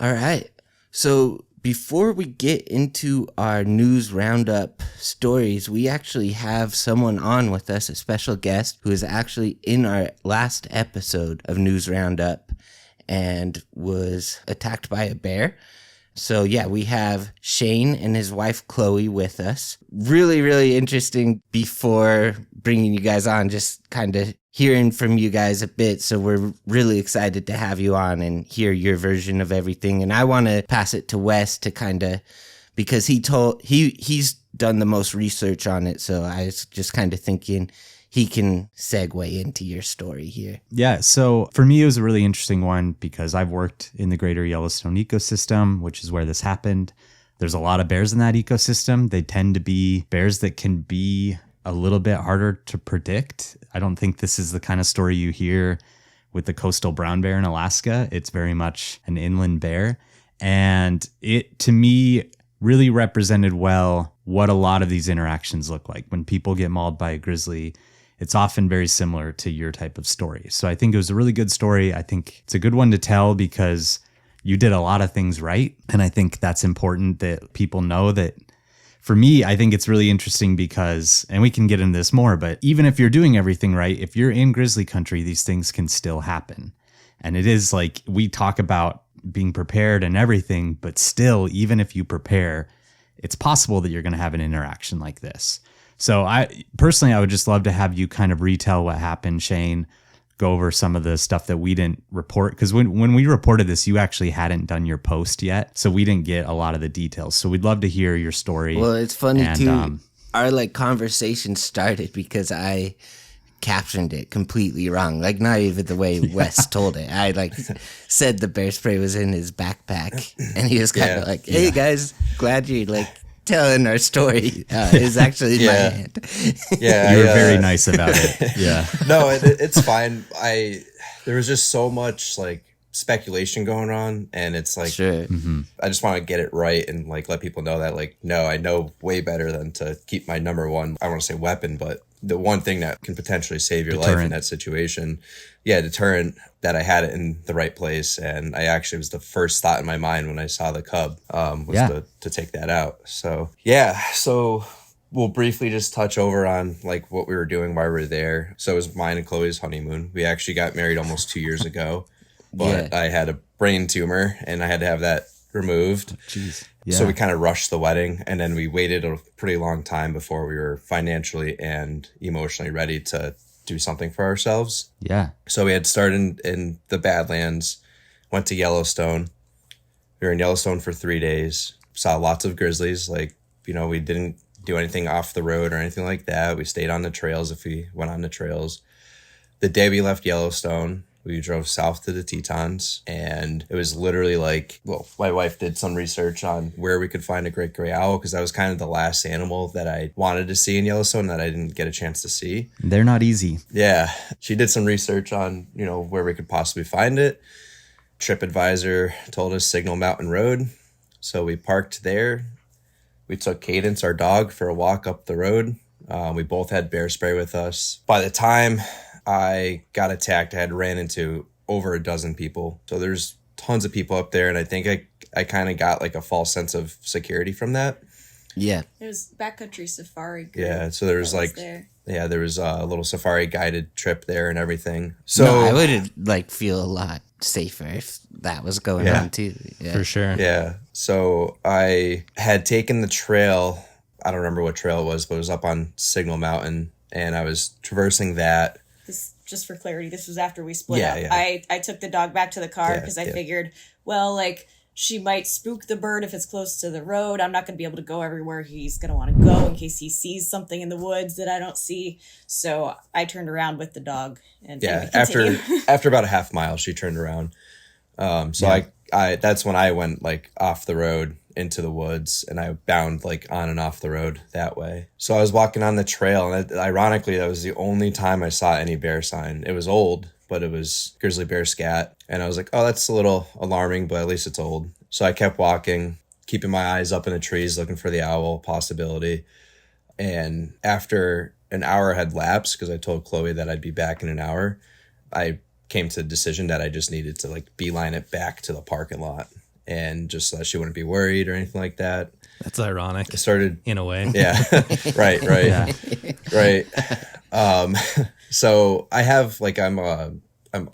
All right. So before we get into our news roundup stories, we actually have someone on with us, a special guest who is actually in our last episode of News Roundup and was attacked by a bear. So yeah, we have Shayne and his wife Chloe with us. Really, really interesting before bringing you guys on, just kind of hearing from you guys a bit. So we're really excited to have you on and hear your version of everything. And I want to pass it to Wes to kind of, because he's done the most research on it. So I was just kind of thinking he can segue into your story here. Yeah, so for me, it was a really interesting one because I've worked in the greater Yellowstone ecosystem, which is where this happened. There's a lot of bears in that ecosystem. They tend to be bears that can be a little bit harder to predict. I don't think this is the kind of story you hear with the coastal brown bear in Alaska. It's very much an inland bear. And it, to me, really represented well what a lot of these interactions look like. When people get mauled by a grizzly, it's often very similar to your type of story. So I think it was a really good story. I think it's a good one to tell because you did a lot of things right. And I think that's important that people know that. For me, I think it's really interesting because, and we can get into this more, but even if you're doing everything right, if you're in grizzly country, these things can still happen. And it is like, we talk about being prepared and everything, but still, even if you prepare, it's possible that you're going to have an interaction like this. So I would just love to have you kind of retell what happened, Shayne, go over some of the stuff that we didn't report. Because when we reported this, you actually hadn't done your post yet. So we didn't get a lot of the details. So we'd love to hear your story. Well, it's funny too. Our conversation started because I captioned it completely wrong. Not even the way Wes told it. I said the bear spray was in his backpack. And he was kind of hey guys, glad you're telling our story is actually in my hand. Yeah, you were very nice about it. Yeah. No, it's fine. There was just so much speculation going on, and it's sure. I just want to get it right and let people know that no, I know way better than to keep my number one, I don't want to say weapon, but the one thing that can potentially save your life in that situation. Yeah, deterrent, that I had it in the right place. And I actually was the first thought in my mind when I saw the cub to take that out. So, yeah. So we'll briefly just touch over on what we were doing while we were there. So it was mine and Chloe's honeymoon. We actually got married almost 2 years ago, but I had a brain tumor and I had to have that removed. Jeez. So we kind of rushed the wedding, and then we waited a pretty long time before we were financially and emotionally ready to do something for ourselves. Yeah. So we had started in the Badlands, went to Yellowstone. We were in Yellowstone for 3 days, saw lots of grizzlies. We didn't do anything off the road or anything like that. We stayed on the trails if we went on the trails. The day we left Yellowstone, we drove south to the Tetons, and it was literally my wife did some research on where we could find a great gray owl, because that was kind of the last animal that I wanted to see in Yellowstone that I didn't get a chance to see. They're not easy. Yeah. She did some research on, where we could possibly find it. TripAdvisor told us Signal Mountain Road. So we parked there. We took Cadence, our dog, for a walk up the road. We both had bear spray with us. By the time I got attacked, I had ran into over a dozen people. So there's tons of people up there, and I think I kind of got a false sense of security from that. Yeah. It was backcountry safari group. Yeah, so there was there was a little safari guided trip there and everything. So no, I would feel a lot safer if that was going on too. Yeah. For sure. Yeah. So I had taken the trail. I don't remember what trail it was, but it was up on Signal Mountain, and I was traversing that. Just for clarity, this was after we split up. Yeah. I took the dog back to the car because I figured, she might spook the bird if it's close to the road. I'm not going to be able to go everywhere he's going to want to go in case he sees something in the woods that I don't see. So I turned around with the dog. And after about a half mile, she turned around. I that's when I went off the road into the woods, and I bound on and off the road that way. So I was walking on the trail, and ironically, that was the only time I saw any bear sign. It was old, but it was grizzly bear scat. And I was like, oh, that's a little alarming, but at least it's old. So I kept walking, keeping my eyes up in the trees, looking for the owl possibility. And after an hour had lapsed, because I told Chloe that I'd be back in an hour, I came to the decision that I just needed to beeline it back to the parking lot. and just so that she wouldn't be worried or anything like that. That's ironic. I started in a way. Yeah. right. Yeah. Right. So I have like, I'm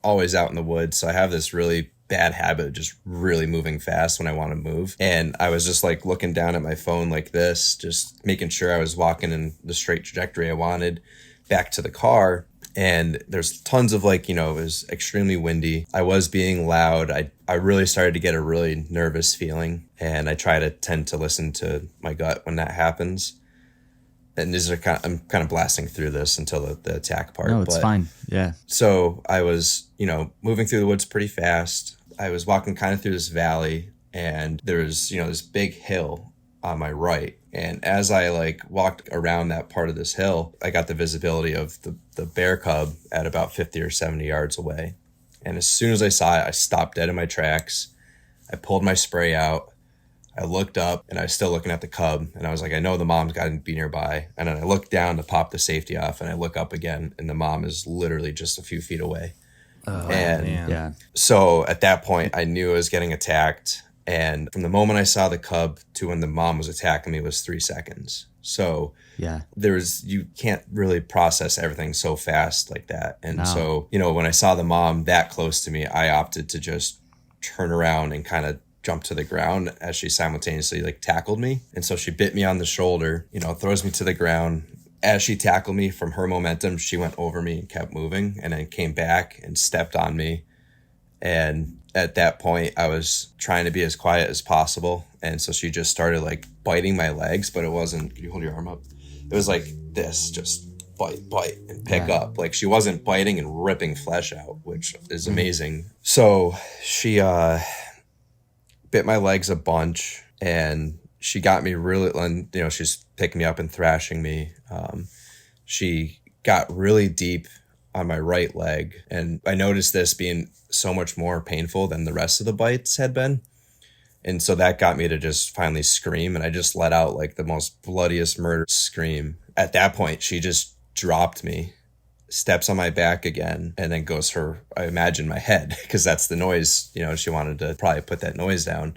always out in the woods. So I have this really bad habit of just really moving fast when I want to move. And I was just like looking down at my phone like this, just making sure I was walking in the straight trajectory I wanted back to the car. And there's tons of like, it was extremely windy. I was being loud. I really started to get a really nervous feeling. And I try to tend to listen to my gut when that happens. And I'm kind of blasting through this until the attack part. No, it's fine. Yeah. So I was, moving through the woods pretty fast. I was walking kind of through this valley, and there was, this big hill on my right. And as I like walked around that part of this hill, I got the visibility of the bear cub at about 50 or 70 yards away. And as soon as I saw it, I stopped dead in my tracks. I pulled my spray out. I looked up, and I was still looking at the cub, and I was like, I know the mom's got to be nearby. And then I looked down to pop the safety off, and I look up again, and the mom is literally just a few feet away. Oh, and man. Yeah. so at that point, I knew I was getting attacked. And from the moment I saw the cub to when the mom was attacking me was 3 seconds. So Yeah. you can't really process everything so fast like that. And No. so, when I saw the mom that close to me, I opted to just turn around and kind of jump to the ground as she simultaneously like tackled me. And so she bit me on the shoulder, throws me to the ground. As she tackled me, from her momentum, she went over me and kept moving, and then came back and stepped on me. And at that point, I was trying to be as quiet as possible. And so she just started like biting my legs, but it wasn't, can you hold your arm up? It was like this, just bite, and pick up. Like she wasn't biting and ripping flesh out, which is amazing. So she bit my legs a bunch, and she got me really, she's picking me up and thrashing me. She got really deep on my right leg, and I noticed this being so much more painful than the rest of the bites had been. And so that got me to just finally scream, and I just let out like the most bloodiest murder scream. At that point, she just dropped me, steps on my back again, and then goes for, I imagine, my head, because that's the noise, she wanted to probably put that noise down.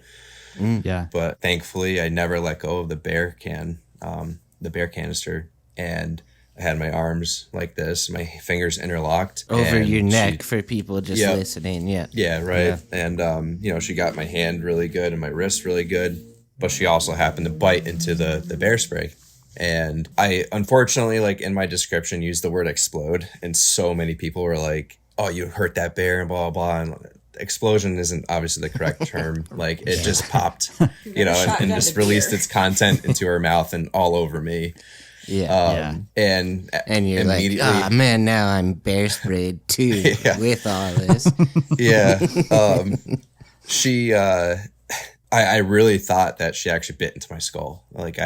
Yeah. But thankfully, I never let go of the bear canister, and I had my arms like this, my fingers interlocked. Over your neck for people just listening. Yeah. Yeah, right. Yeah. And, she got my hand really good and my wrist really good, but she also happened to bite into the bear spray. And I, unfortunately, like in my description, used the word explode. And so many people were like, oh, you hurt that bear and blah, blah, blah. And explosion isn't obviously the correct term. Like it just popped, and just released its content into her mouth and all over me. Yeah. And you're like, oh man, now I'm bear sprayed too with all this. Yeah. She, I really thought that she actually bit into my skull. Like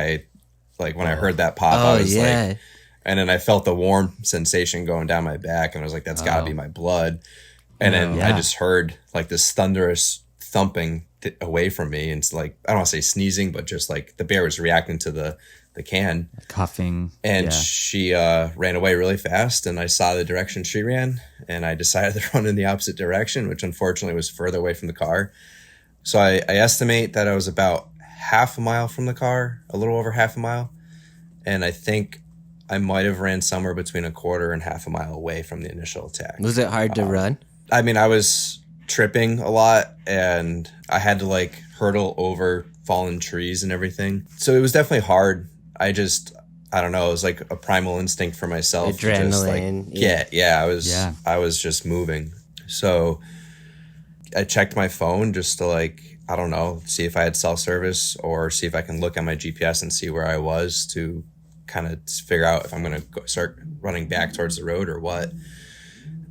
when I heard that pop, I was like, and then I felt the warm sensation going down my back, and I was like, that's gotta be my blood. And then I just heard like this thunderous thumping away from me. And it's like, I don't want to say sneezing, but just like the bear was reacting to the can. Coughing. And she ran away really fast, and I saw the direction she ran, and I decided to run in the opposite direction, which unfortunately was further away from the car. So I estimate that I was about half a mile from the car, a little over half a mile. And I think I might have ran somewhere between a quarter and half a mile away from the initial attack. Was it hard to run? I mean, I was tripping a lot, and I had to like hurdle over fallen trees and everything. So it was definitely hard. I don't know. It was like a primal instinct for myself. Adrenaline. I was just moving. So I checked my phone just to like, I don't know, see if I had cell service, or see if I can look at my GPS and see where I was to kind of figure out if I'm going to start running back towards the road or what.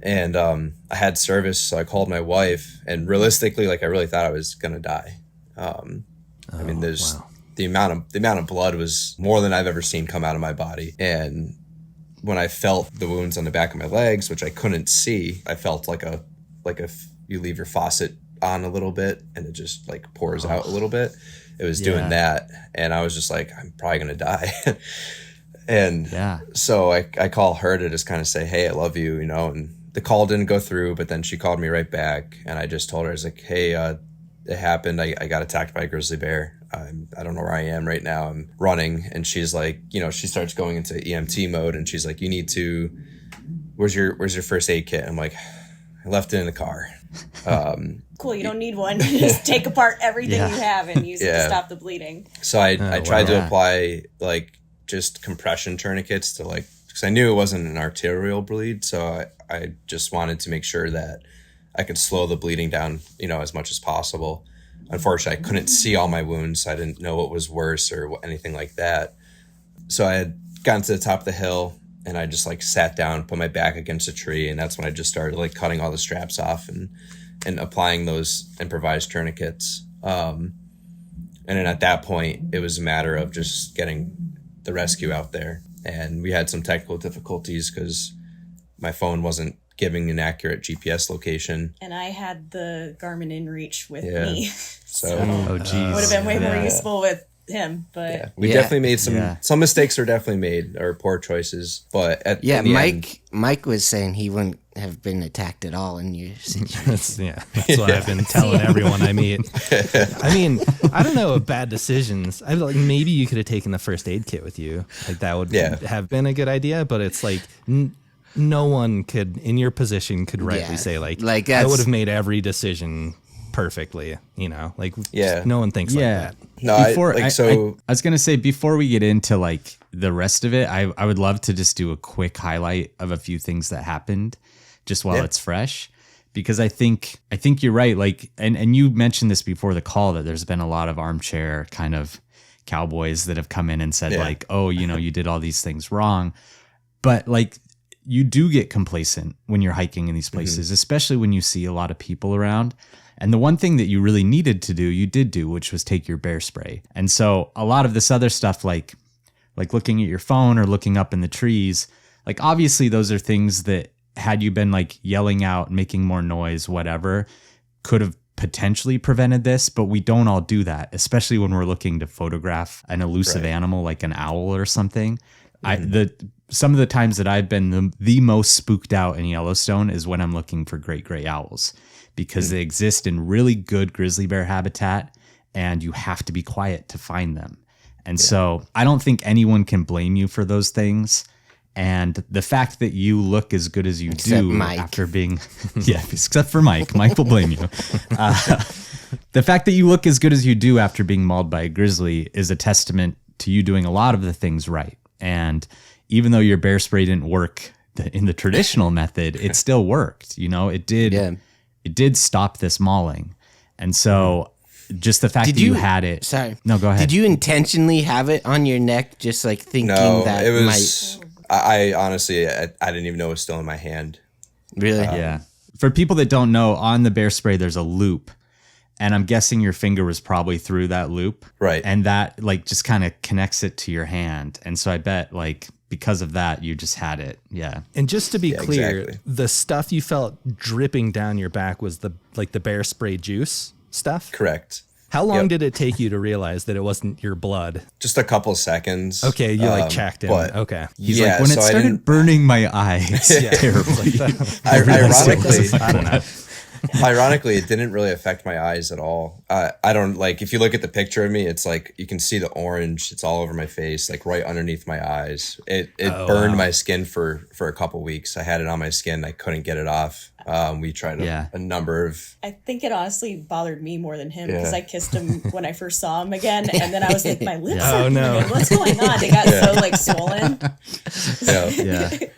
And I had service, so I called my wife, and realistically, like I really thought I was going to die. I mean, the amount of blood was more than I've ever seen come out of my body. And when I felt the wounds on the back of my legs, which I couldn't see, I felt like if you leave your faucet on a little bit and it just like pours out a little bit. It was doing that, and I was just like, I'm probably gonna die. And so I call her to just kind of say, hey, I love you, and the call didn't go through, but then she called me right back, and I just told her, I was like, hey, it happened. I got attacked by a grizzly bear. I don't know where I am right now. I'm running, and she's like, she starts going into EMT mode, and she's like, you need to, where's your first aid kit? I'm like, I left it in the car. Cool, you don't need one. Just take apart everything you have and use it to stop the bleeding. So I tried to apply like just compression tourniquets to like, because I knew it wasn't an arterial bleed, so I just wanted to make sure that I could slow the bleeding down, as much as possible. Unfortunately, I couldn't see all my wounds, so I didn't know what was worse or anything like that. So I had gotten to the top of the hill, and I just like sat down, put my back against a tree, and that's when I just started like cutting all the straps off and applying those improvised tourniquets. And then at that point, it was a matter of just getting the rescue out there. And we had some technical difficulties because my phone wasn't giving an accurate GPS location. And I had the Garmin InReach with me. So would have been way more useful with him. But we definitely made some mistakes were definitely made, or poor choices. But in the Mike was saying he wouldn't have been attacked at all in your situation. That's what I've been telling everyone I meet. I mean, I don't know of bad decisions. I like maybe you could have taken the first aid kit with you. Like that would have been a good idea. But it's like no one could in your position could rightly say like I would have made every decision perfectly. No one thinks like that. No, I was going to say, before we get into like the rest of it, I would love to just do a quick highlight of a few things that happened just while it's fresh, because I think you're right. Like, and you mentioned this before the call, that there's been a lot of armchair kind of cowboys that have come in and said like, oh, you did all these things wrong. But like, you do get complacent when you're hiking in these places, especially when you see a lot of people around. And the one thing that you really needed to do, you did do, which was take your bear spray. And so a lot of this other stuff, like looking at your phone or looking up in the trees, like obviously those are things that had you been like yelling out, making more noise, whatever, could have potentially prevented this. But we don't all do that, especially when we're looking to photograph an elusive animal like an owl or something. Some of the times that I've been the most spooked out in Yellowstone is when I'm looking for great gray owls, because they exist in really good grizzly bear habitat and you have to be quiet to find them. And so I don't think anyone can blame you for those things. And the fact that you look as good as you do after being, except for Mike will blame you. The fact that you look as good as you do after being mauled by a grizzly is a testament to you doing a lot of the things right. And even though your bear spray didn't work in the traditional method, it still worked. It did. Yeah. It did stop this mauling. And so just the fact that you had it. Sorry. No, go ahead. Did you intentionally have it on your neck, just like thinking that it was, I honestly, I didn't even know it was still in my hand. Really? Yeah. For people that don't know, on the bear spray, there's a loop. And I'm guessing your finger was probably through that loop. Right. And that like just kind of connects it to your hand. And so I bet like because of that, you just had it. Yeah. And just to be clear, the stuff you felt dripping down your back was the bear spray juice stuff? Correct. How long did it take you to realize that it wasn't your blood? Just a couple seconds. Okay, you checked in. Okay. He's like, when it started burning my eyes terribly. Ironically, I don't know. Ironically, it didn't really affect my eyes at all. I don't like, if you look at the picture of me, it's like you can see the orange. It's all over my face, like right underneath my eyes. It burned my skin for a couple weeks. I had it on my skin. I couldn't get it off. We tried a number of. I think it honestly bothered me more than him because I kissed him when I first saw him again, and then I was like, my lips are burning. What's going on? They got so like swollen. Yeah.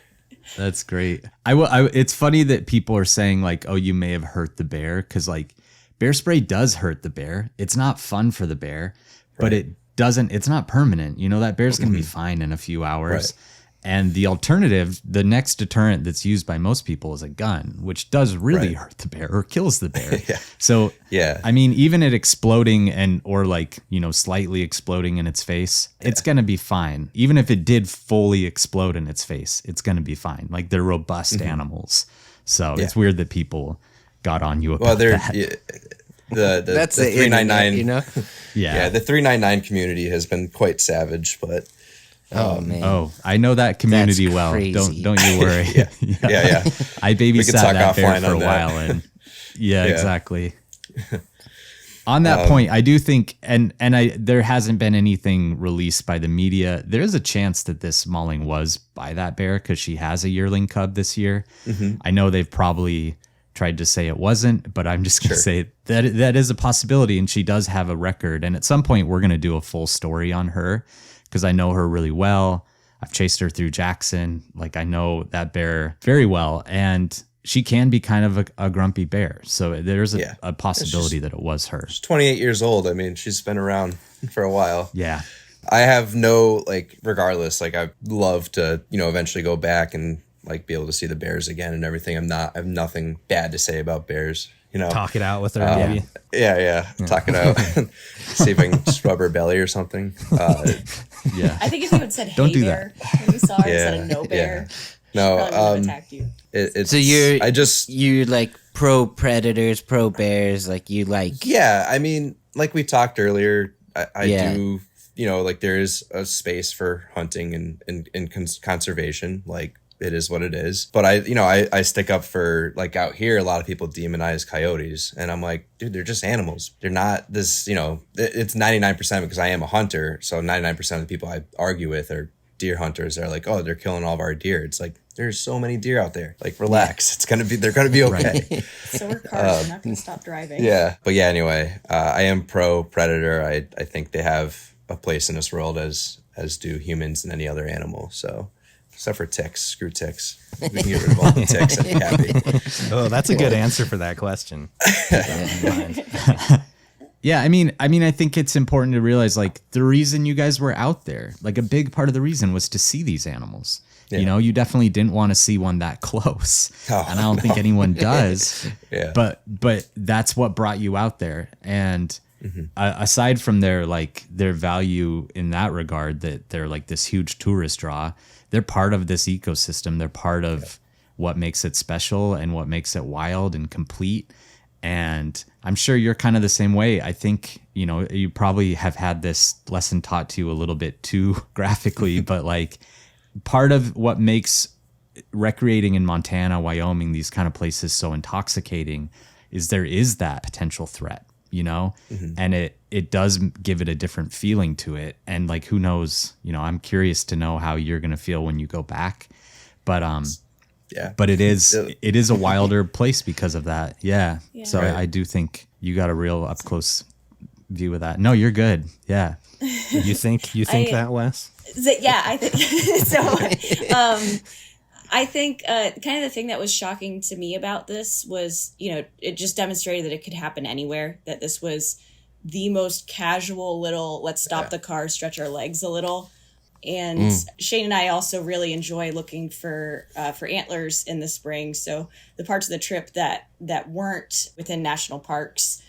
That's great. It's funny that people are saying like, oh, you may have hurt the bear, because like bear spray does hurt the bear. It's not fun for the bear, but it's not permanent. That bear's going to be fine in a few hours. Right. And the alternative, the next deterrent that's used by most people is a gun, which does really hurt the bear or kills the bear. So, I mean, even it exploding or like, slightly exploding in its face, it's going to be fine. Even if it did fully explode in its face, it's going to be fine. Like they're robust animals. So it's weird that people got on you about that. That's the 399, the 399 community has been quite savage, but oh man! Oh, I know that community well. Don't you worry. Yeah. I babysat that bear for a while, and exactly. On that point, I do think, and there hasn't been anything released by the media. There's a chance that this mauling was by that bear because she has a yearling cub this year. Mm-hmm. I know they've probably tried to say it wasn't, but I'm just going to say that is a possibility, and she does have a record. And at some point, we're going to do a full story on her because I know her really well. I've chased her through Jackson. Like, I know that bear very well, and she can be kind of a grumpy bear. So there's a possibility that it was her. She's 28 years old. I mean, she's been around for a while. Yeah. I have no, like, regardless, like, I'd love to, eventually go back and, like, be able to see the bears again and everything. I have nothing bad to say about bears, Talk it out with her, maybe. Yeah. Talk it out. See if I can just rub her belly or something. Yeah. I think if you had said, "Hey bear," when you saw her instead of "no bear," no, she probably would have attacked you. So you're like pro predators, pro bears, like you like. Yeah, I mean, like we talked earlier, I do, like there is a space for hunting and conservation. Like, it is what it is. But I stick up for, like, out here, a lot of people demonize coyotes. And I'm like, dude, they're just animals. They're not this, it's 99% because I am a hunter. So 99% of the people I argue with are deer hunters. They're like, oh, they're killing all of our deer. It's like, there's so many deer out there. Like, relax. They're gonna be okay. Right. So we're cars. We're not gonna stop driving. Yeah. But yeah, anyway, I am pro predator. I think they have a place in this world as do humans and any other animal. So, except for ticks, screw ticks. We can get rid of all the ticks and be happy. Oh, that's a good answer for that question. Yeah, I mean, I think it's important to realize, like, the reason you guys were out there, like, a big part of the reason was to see these animals. Yeah. You definitely didn't want to see one that close, and I don't think anyone does. Yeah. But that's what brought you out there, and aside from their value in that regard, that they're like this huge tourist draw, they're part of this ecosystem. They're part of what makes it special and what makes it wild and complete. And I'm sure you're kind of the same way. I think, you probably have had this lesson taught to you a little bit too graphically, but like part of what makes recreating in Montana, Wyoming, these kind of places so intoxicating is there is that potential threat, and it does give it a different feeling to it. And like, who knows, I'm curious to know how you're going to feel when you go back. But, but it is a wilder place because of that. Yeah. So right. I do think you got a real up close view of that. No, you're good. Yeah. You think that, Wes? Yeah, I think so. I think kind of the thing that was shocking to me about this was, it just demonstrated that it could happen anywhere, that this was the most casual little, let's stop the car, stretch our legs a little. And Shayne and I also really enjoy looking for antlers in the spring. So the parts of the trip that weren't within national parks,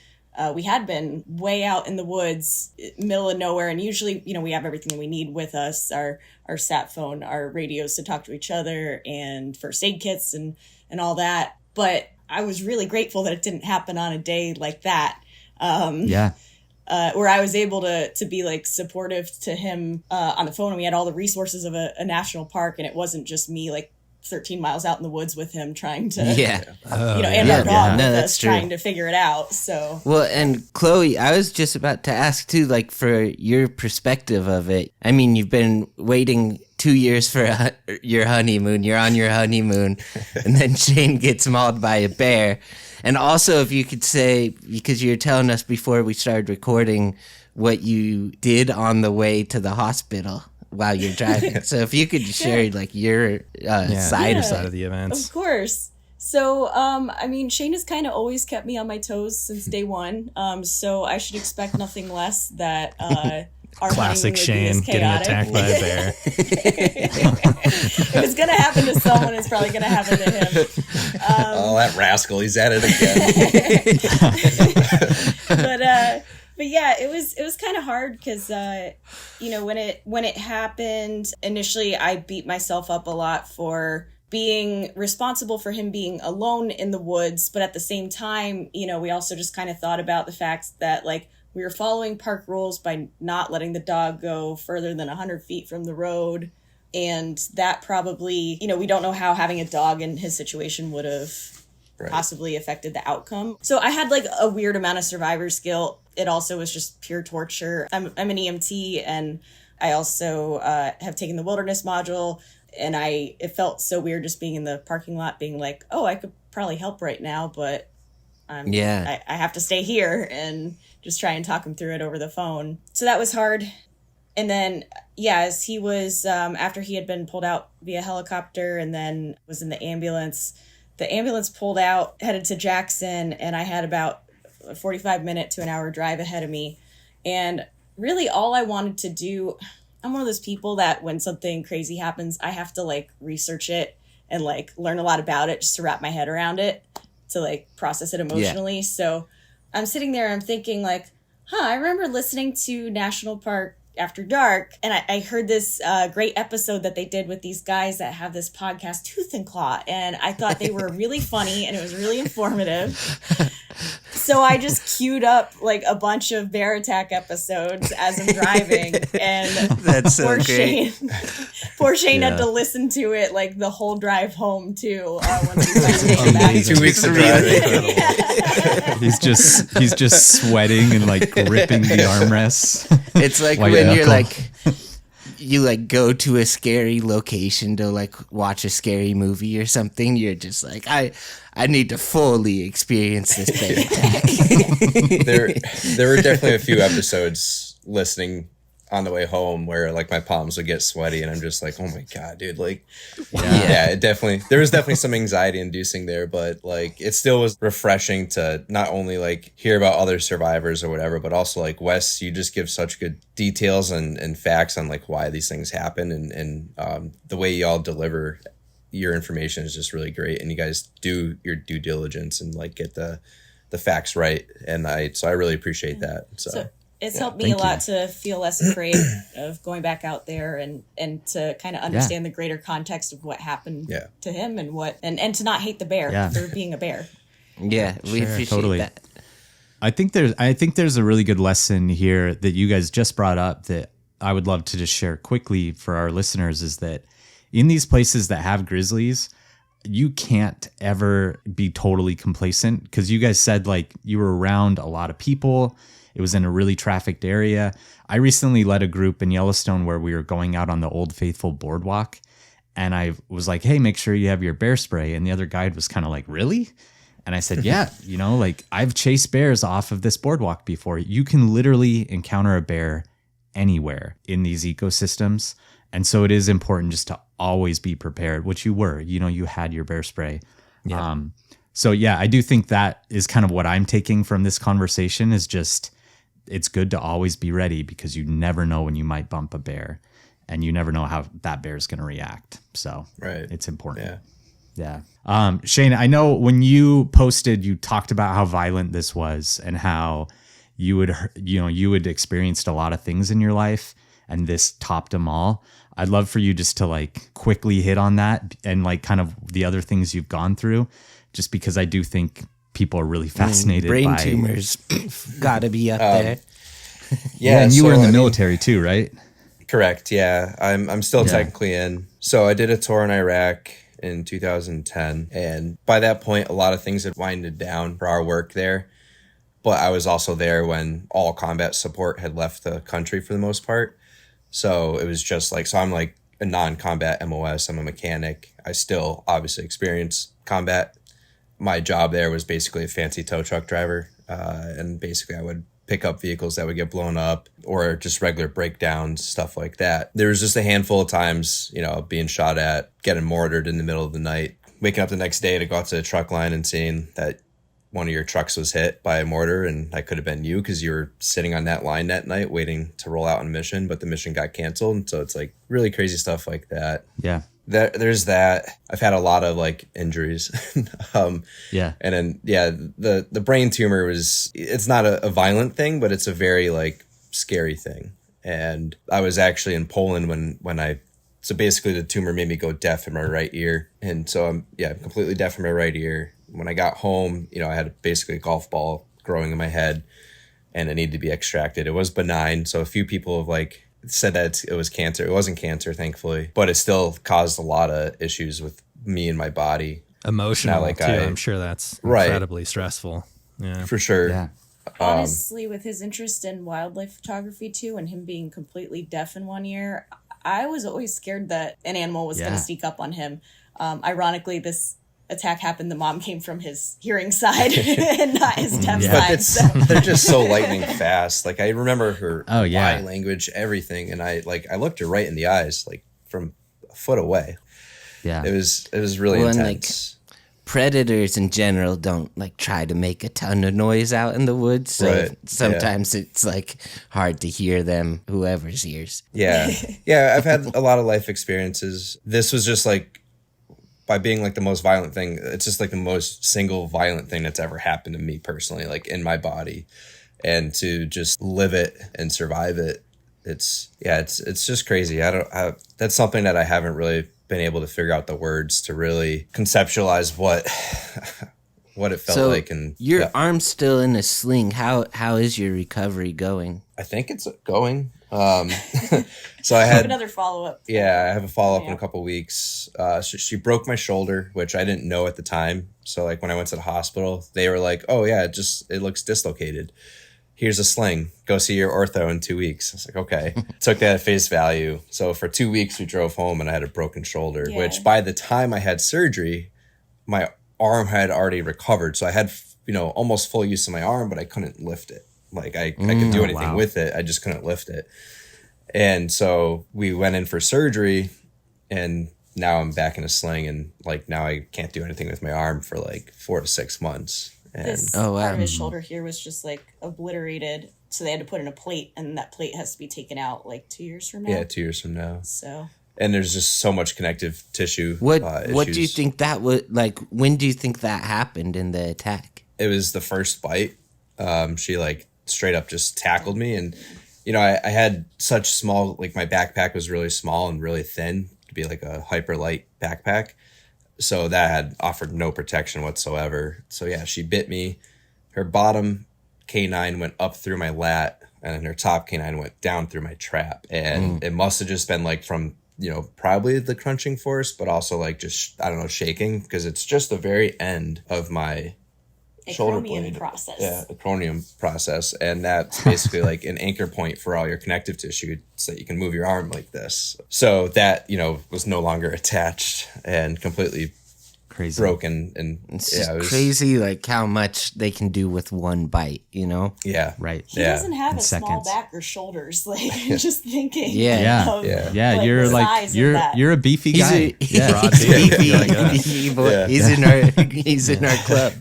we had been way out in the woods, middle of nowhere. And usually, we have everything that we need with us, our sat phone, our radios to talk to each other, and first aid kits and all that. But I was really grateful that it didn't happen on a day like that. Where I was able to be like supportive to him on the phone, and we had all the resources of a national park, and it wasn't just me like 13 miles out in the woods with him trying to, and our dog with us trying to figure it out. So well, and Chloe, I was just about to ask too, like for your perspective of it. I mean, you've been waiting 2 years for your honeymoon. You're on your honeymoon, and then Shayne gets mauled by a bear. And also, if you could say, because you were telling us before we started recording what you did on the way to the hospital while you're driving. So if you could share like your side of the events. Of course. So, I mean, Shayne has kind of always kept me on my toes since day one. So I should expect nothing less that our classic Shayne getting attacked by a bear. If it's going to happen to someone, it's probably going to happen to him. Oh, that rascal. He's at it again. But yeah, it was kind of hard because, when it happened, initially I beat myself up a lot for being responsible for him being alone in the woods. But at the same time, we also just kind of thought about the fact that, like, we were following park rules by not letting the dog go further than 100 feet from the road. And that probably, we don't know how having a dog in his situation would have possibly affected the outcome. So I had like a weird amount of survivor's guilt it also was just pure torture. I'm an EMT, and I also have taken the wilderness module, and it felt so weird just being in the parking lot being like, oh, I could probably help right now, but I have to stay here and just try and talk him through it over the phone. So that was hard. And then, as he was, after he had been pulled out via helicopter and then was in the ambulance pulled out, headed to Jackson, and I had about a 45-minute to an hour drive ahead of me. And really all I wanted to do, I'm one of those people that when something crazy happens, I have to like research it and like learn a lot about it just to wrap my head around it, to like process it emotionally. Yeah. So I'm sitting there, I'm thinking like, I remember listening to National Park After Dark, and I heard this great episode that they did with these guys that have this podcast, Tooth and Claw, and I thought they were really funny and it was really informative. So I just queued up like a bunch of bear attack episodes as I'm driving, and that's so great. Poor Shayne had to listen to it like the whole drive home too. Once we finally came back. 2 weeks of driving. He's just sweating and like gripping the armrests. It's like when you're like, you like go to a scary location to like watch a scary movie or something. You're just like, I need to fully experience this bear attack. There were definitely a few episodes listening on the way home where like my palms would get sweaty and I'm just like, oh my God, dude. Like, there was definitely some anxiety inducing there, but like it still was refreshing to not only like hear about other survivors or whatever, but also like Wes, you just give such good details and facts on like why these things happen. And the way y'all deliver your information is just really great. And you guys do your due diligence and like get the facts right. And I really appreciate that. So it's helped me a lot to feel less afraid of going back out there and to kind of understand the greater context of what happened to him and to not hate the bear for being a bear. Yeah, we appreciate that. I think there's a really good lesson here that you guys just brought up that I would love to just share quickly for our listeners, is that in these places that have grizzlies, you can't ever be totally complacent, because you guys said like you were around a lot of people. It was in a really trafficked area. I recently led a group in Yellowstone where we were going out on the Old Faithful boardwalk, and I was like, hey, make sure you have your bear spray. And the other guide was kind of like, really? And I said, yeah, like I've chased bears off of this boardwalk before. You can literally encounter a bear anywhere in these ecosystems. And so it is important just to always be prepared, which you were, you had your bear spray. Yeah. So yeah, I do think that is kind of what I'm taking from this conversation, is just, it's good to always be ready, because you never know when you might bump a bear and you never know how that bear is going to react. So it's important. Yeah. Shayne, I know when you posted, you talked about how violent this was and how you had experienced a lot of things in your life and this topped them all. I'd love for you just to like quickly hit on that and like kind of the other things you've gone through, just because I do think people are really fascinated brain by tumors. Gotta be up there. And you were in the military too, right? Correct. Yeah, I'm still technically in. So I did a tour in Iraq in 2010, and by that point, a lot of things had winded down for our work there. But I was also there when all combat support had left the country for the most part. So it was just like, so I'm like a non-combat MOS. I'm a mechanic. I still obviously experience combat. My job there was basically a fancy tow truck driver. And basically I would pick up vehicles that would get blown up or just regular breakdowns, stuff like that. There was just a handful of times, being shot at, getting mortared in the middle of the night, waking up the next day to go out to the truck line and seeing that one of your trucks was hit by a mortar, and that could have been you because you were sitting on that line that night waiting to roll out on a mission, but the mission got canceled. And so it's like really crazy stuff like that. Yeah. There's that. I've had a lot of like injuries. And then, the brain tumor it's not a violent thing, but it's a very like scary thing. And I was actually in Poland so basically the tumor made me go deaf in my right ear. And so I'm completely deaf in my right ear. When I got home, I had basically a golf ball growing in my head and it needed to be extracted. It was benign. So a few people have like said that it was cancer. It wasn't cancer, thankfully, but it still caused a lot of issues with me and my body. Emotional too. I'm sure that's incredibly stressful. Yeah, for sure. Yeah. Honestly, with his interest in wildlife photography too, and him being completely deaf in one ear, I was always scared that an animal was going to sneak up on him. Ironically, this attack happened, the mom came from his hearing side and not his deaf side. So. They're just so lightning fast. Like I remember her body language, everything, and I looked her right in the eyes, like from a foot away. Yeah, it was really intense. Predators in general don't like try to make a ton of noise out in the woods, so sometimes it's like hard to hear them, whoever's ears. Yeah. I've had a lot of life experiences. This was just like, by being like the most violent thing, it's just like the most single violent thing that's ever happened to me personally, like in my body, and to just live it and survive it. It's just crazy. That's something that I haven't really been able to figure out the words to really conceptualize what it felt like. And your arm's still in a sling. How is your recovery going? I think it's going. So I had another follow-up. Yeah, I have a follow-up in a couple weeks. She broke my shoulder, which I didn't know at the time. So like when I went to the hospital, they were like, "Oh yeah, it looks dislocated. Here's a sling. Go see your ortho in 2 weeks." I was like, okay. Took that at face value. So for 2 weeks, we drove home and I had a broken shoulder, which by the time I had surgery, my arm had already recovered. So I had, almost full use of my arm, but I couldn't lift it. Like I could do anything with it. I just couldn't lift it. And so we went in for surgery, and now I'm back in a sling, and like now I can't do anything with my arm for like 4 to 6 months. And this part of his shoulder here was just like obliterated, so they had to put in a plate, and that plate has to be taken out like 2 years from now. Yeah, 2 years from now. So. And there's just so much connective tissue. What do you think that would like? When do you think that happened in the attack? It was the first bite. She like straight up just tackled me, and I had such small, like my backpack was really small and really thin to be like a hyper light backpack. So that had offered no protection whatsoever. So yeah, she bit me. Her bottom canine went up through my lat, and then her top canine went down through my trap. And it must have just been like from, probably the crunching force, but also like just, I don't know, shaking, because it's just the very end of my shoulder blade process. Yeah, acromion process. And that's basically like an anchor point for all your connective tissue so that you can move your arm like this. So that, was no longer attached and completely crazy broken. And it's it was crazy like how much they can do with one bite, Yeah. Right. He doesn't have a small back or shoulders. Like just thinking. Yeah. You're like you're a beefy guy. Beefy boy. Yeah. He's in our club.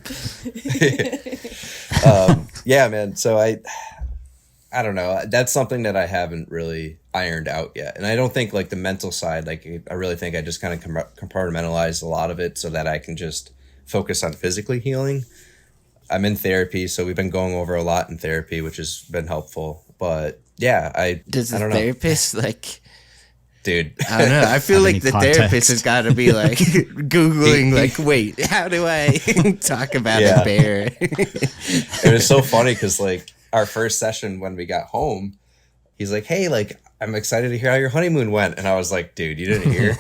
Yeah, man. So I don't know. That's something that I haven't really ironed out yet. And I don't think like the mental side, like I really think I just kind of compartmentalized a lot of it so that I can just focus on physically healing. I'm in therapy, so we've been going over a lot in therapy, which has been helpful. But yeah, I don't know. Therapist like... Dude, I don't know. I feel like the therapist has got to be like Googling, like, wait, how do I talk about a bear? It was so funny because like our first session when we got home, he's like, "Hey, like, I'm excited to hear how your honeymoon went." And I was like, "Dude, you didn't hear?"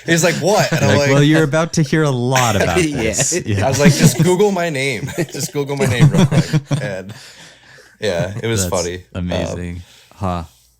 He's like, "What?" And I'm like, "Well, you're about to hear a lot about this." I was like, "Just Google my name. Just Google my name real quick." And yeah, it was funny. Amazing.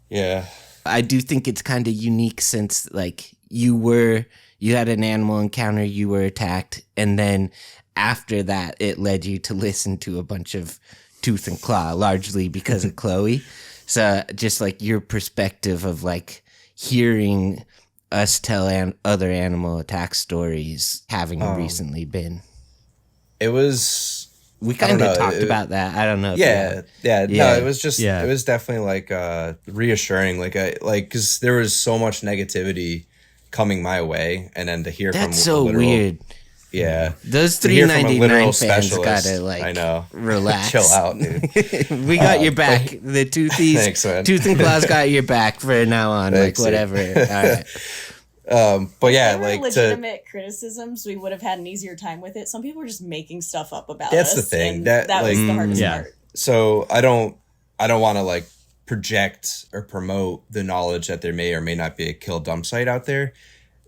Yeah. I do think it's kind of unique since like you had an animal encounter, you were attacked, and then after that it led you to listen to a bunch of Tooth and Claw, largely because of Chloe. So just like your perspective of like hearing us tell other animal attack stories having recently been. It was... We kind of talked about that. I don't know. Yeah. No, it was just, it was definitely like reassuring, because there was so much negativity coming my way, and then to hear from so weird. Yeah, those 399 fans gotta like, I know, relax, chill out, dude. We got your back. The Toothies, thanks, man. Tooth and Claw's got your back for now on. Thanks, like whatever. All right. But yeah, like legitimate criticisms, we would have had an easier time with it. Some people were just making stuff up about that's us. That's the thing. That was the hardest part. So I don't want to like project or promote the knowledge that there may or may not be a kill dump site out there.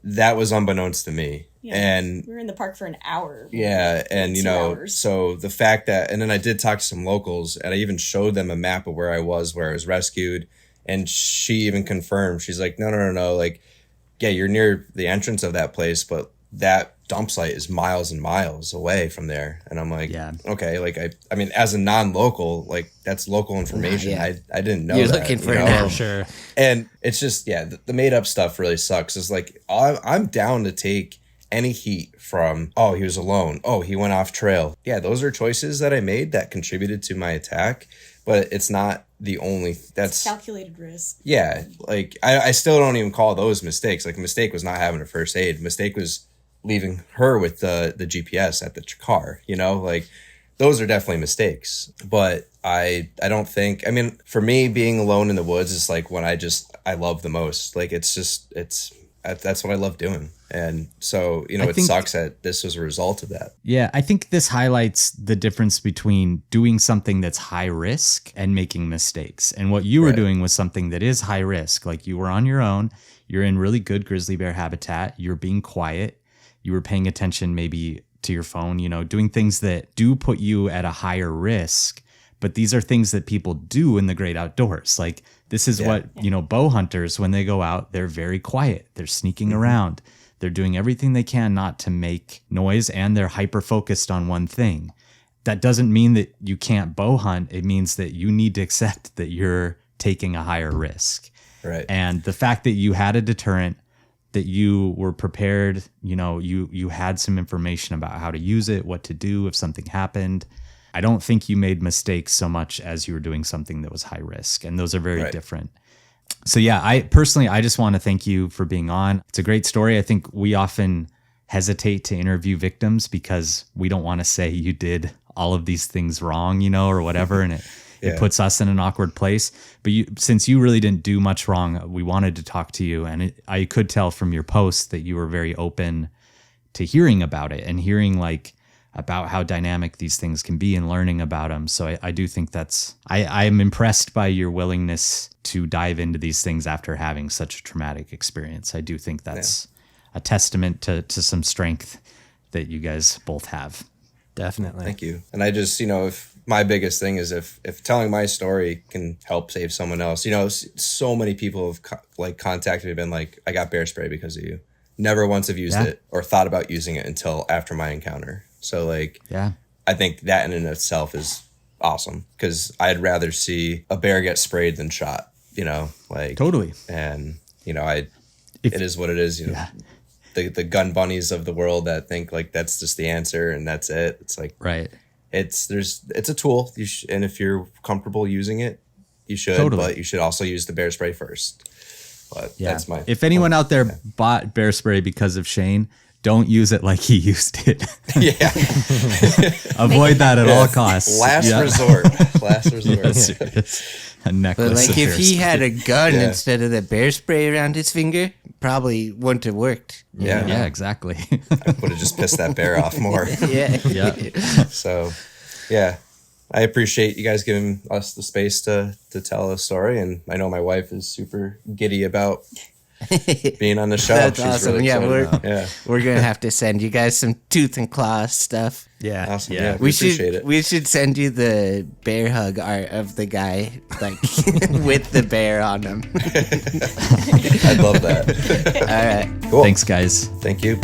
that was unbeknownst to me. Yeah, and we were in the park for an hour. Yeah, and 2 hours. So the fact that, and then I did talk to some locals, and I even showed them a map of where I was rescued, and she even confirmed. She's like, no, like, yeah, you're near the entrance of that place, but that dump site is miles and miles away from there. And I'm like, yeah, okay, like I mean, as a non-local, like that's local information. Yeah. I didn't know You're that, looking for it For sure. And it's just, the made up stuff really sucks. It's like, I'm down to take any heat from, oh, he was alone, oh, he went off trail. Yeah, those are choices that I made that contributed to my attack, but it's not the only, that's calculated risk. Yeah, like I still don't even call those mistakes. Like, a mistake was not having a first aid. Mistake was leaving her with the GPS at the car, like those are definitely mistakes. But I don't think, I mean, for me, being alone in the woods is like when I love the most. Like, that's what I love doing. And so, it sucks that this was a result of that. Yeah, I think this highlights the difference between doing something that's high risk and making mistakes. And what you were doing was something that is high risk. Like, you were on your own, you're in really good grizzly bear habitat, you're being quiet, you were paying attention maybe to your phone, doing things that do put you at a higher risk. But these are things that people do in the great outdoors. Like, this is what, bow hunters, when they go out, they're very quiet. They're sneaking around. They're doing everything they can not to make noise, and they're hyper-focused on one thing. That doesn't mean that you can't bow hunt. It means that you need to accept that you're taking a higher risk. Right. And the fact that you had a deterrent, that you were prepared, you had some information about how to use it, what to do if something happened. I don't think you made mistakes so much as you were doing something that was high risk. And those are very different. So yeah, I just want to thank you for being on. It's a great story. I think we often hesitate to interview victims because we don't want to say you did all of these things wrong, or whatever. And it puts us in an awkward place. But since you really didn't do much wrong, we wanted to talk to you. And I could tell from your posts that you were very open to hearing about it and hearing about how dynamic these things can be and learning about them. So I do think I am impressed by your willingness to dive into these things after having such a traumatic experience. I do think that's a testament to some strength that you guys both have. Definitely. Thank you. And I just, if my biggest thing is if telling my story can help save someone else, so many people have contacted me and been like, I got bear spray because of you. Never once have used it or thought about using it until after my encounter. So I think that in and of itself is awesome, because I'd rather see a bear get sprayed than shot, Totally. And, it is what it is, the gun bunnies of the world that think that's just the answer and that's it. It's right. It's a tool, and if you're comfortable using it, you should, but you should also use the bear spray first. But that's if anyone out there bought bear spray because of Shayne, don't use it like he used it. Yeah. Avoid that at all costs. Last resort. Yes. A necklace. But if he had a gun instead of the bear spray around his finger, probably wouldn't have worked. Yeah, exactly. I would have just pissed that bear off more. Yeah. So, I appreciate you guys giving us the space to tell a story, and I know my wife is super giddy about being on the show. That's She's awesome. Really We're gonna have to send you guys some tooth and claw stuff. Yeah, awesome. Yeah, we appreciate it. We should send you the bear hug art of the guy with the bear on him. I'd love that. All right. Cool. Thanks, guys. Thank you.